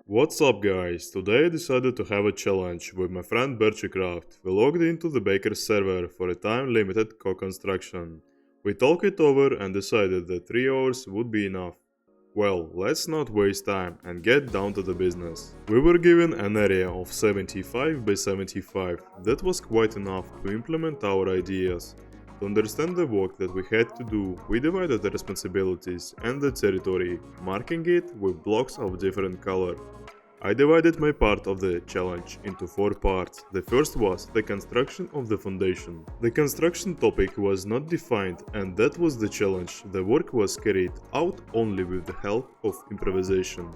What's up guys, today I decided to have a challenge with my friend Berchicraft. We logged into the Baker's server for a time limited co-construction. We talked it over and decided that 3 hours would be enough. Well, let's not waste time and get down to the business. We were given an area of 75 by 75, that was quite enough to implement our ideas. To understand the work that we had to do, we divided the responsibilities and the territory, marking it with blocks of different color. I divided my part of the challenge into 4 parts. The first was the construction of the foundation. The construction topic was not defined and that was the challenge. The work was carried out only with the help of improvisation.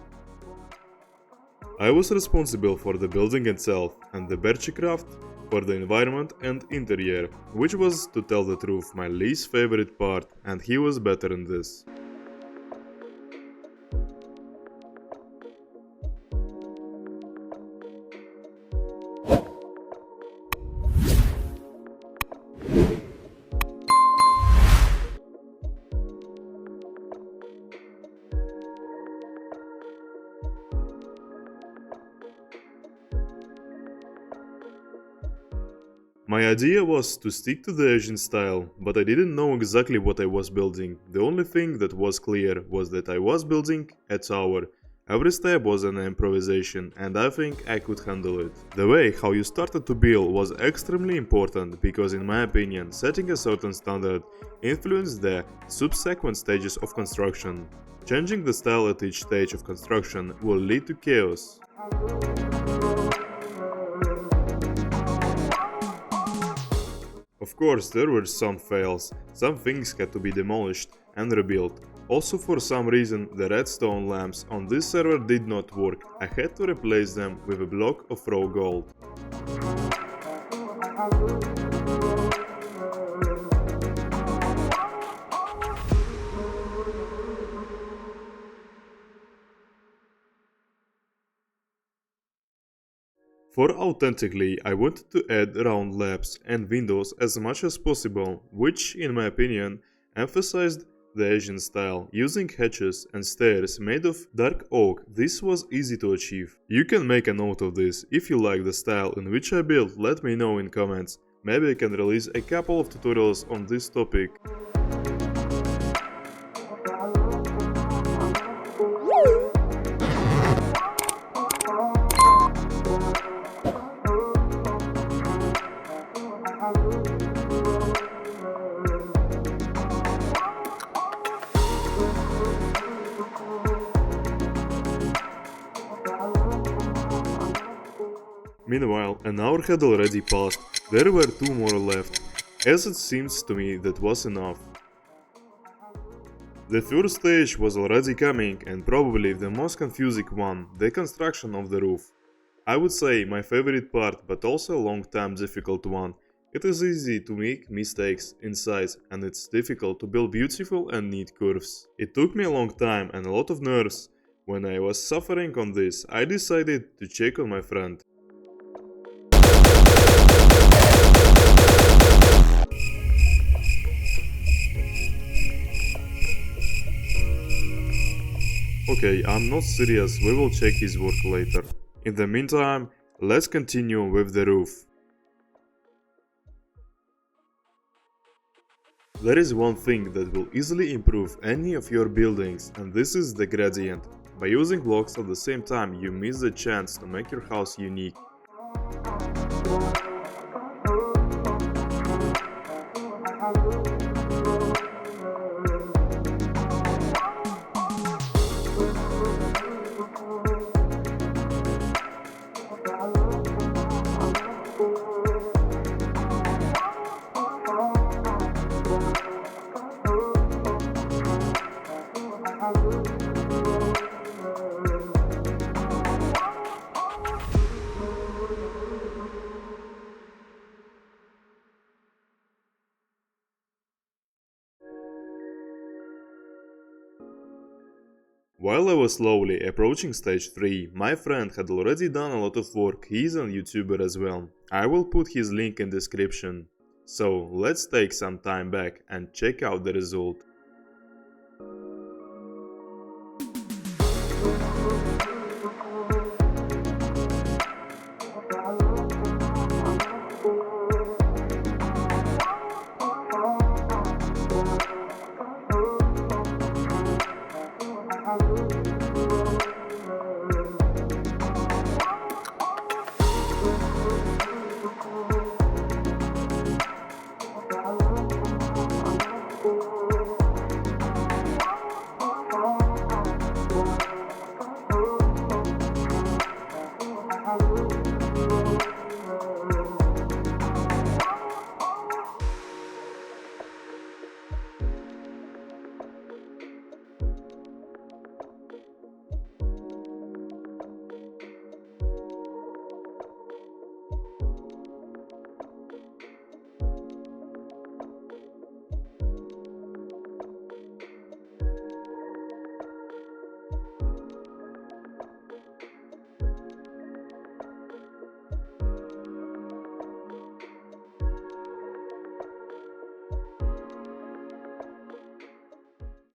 I was responsible for the building itself and the Berchicraft for the environment and interior, which was, to tell the truth, my least favorite part, and he was better in this. My idea was to stick to the Asian style, but I didn't know exactly what I was building. The only thing that was clear was that I was building a tower. Every step was an improvisation and I think I could handle it. The way how you started to build was extremely important because in my opinion setting a certain standard influenced the subsequent stages of construction. Changing the style at each stage of construction will lead to chaos. Of course, there were some fails, some things had to be demolished and rebuilt. Also for some reason the redstone lamps on this server did not work, I had to replace them with a block of raw gold. For authentically, I wanted to add round lamps and windows as much as possible, which, in my opinion, emphasized the Asian style. Using hatches and stairs made of dark oak, this was easy to achieve. You can make a note of this. If you like the style in which I built, let me know in comments. Maybe I can release a couple of tutorials on this topic. Meanwhile, an hour had already passed, there were 2 more left, as it seems to me that was enough. The first stage was already coming and probably the most confusing one, the construction of the roof. I would say my favorite part but also a long time difficult one. It is easy to make mistakes in size and it's difficult to build beautiful and neat curves. It took me a long time and a lot of nerves. When I was suffering on this, I decided to check on my friend. Okay, I'm not serious, we will check his work later. In the meantime, let's continue with the roof. There is one thing that will easily improve any of your buildings, and this is the gradient. By using blocks at the same time, you miss the chance to make your house unique. While I was slowly approaching stage 3, my friend had already done a lot of work. He is a YouTuber as well. I will put his link in description. So let's take some time back and check out the result.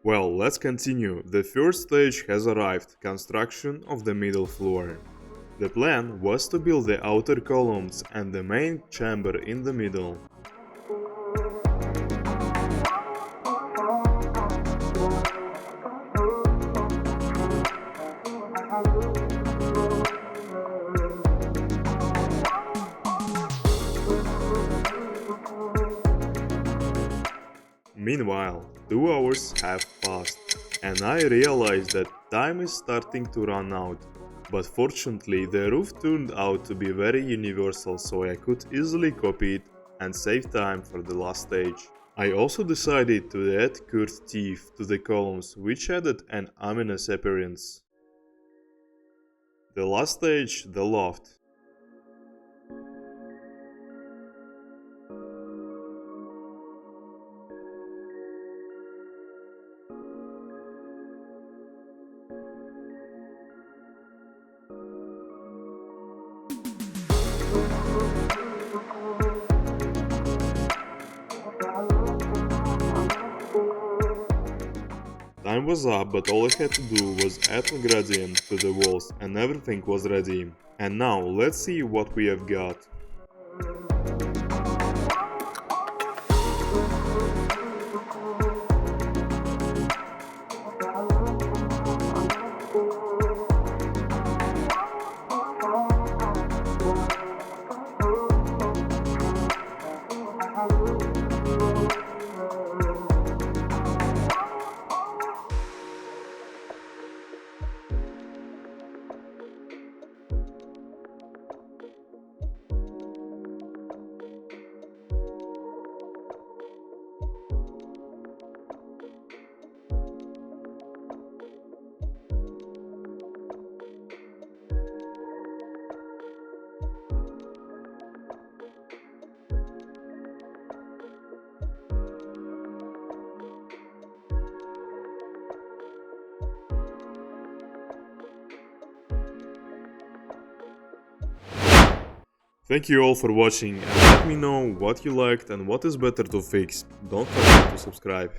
Well, let's continue. The first stage has arrived, construction of the middle floor. The plan was to build the outer columns and the main chamber in the middle. Meanwhile, 2 hours have passed, and I realized that time is starting to run out. But fortunately, the roof turned out to be very universal, so I could easily copy it and save time for the last stage. I also decided to add curved teeth to the columns, which added an ominous appearance. The last stage, the loft. Time was up, but all I had to do was add a gradient to the walls and everything was ready. And now let's see what we have got. Thank you all for watching and let me know what you liked and what is better to fix. Don't forget to subscribe.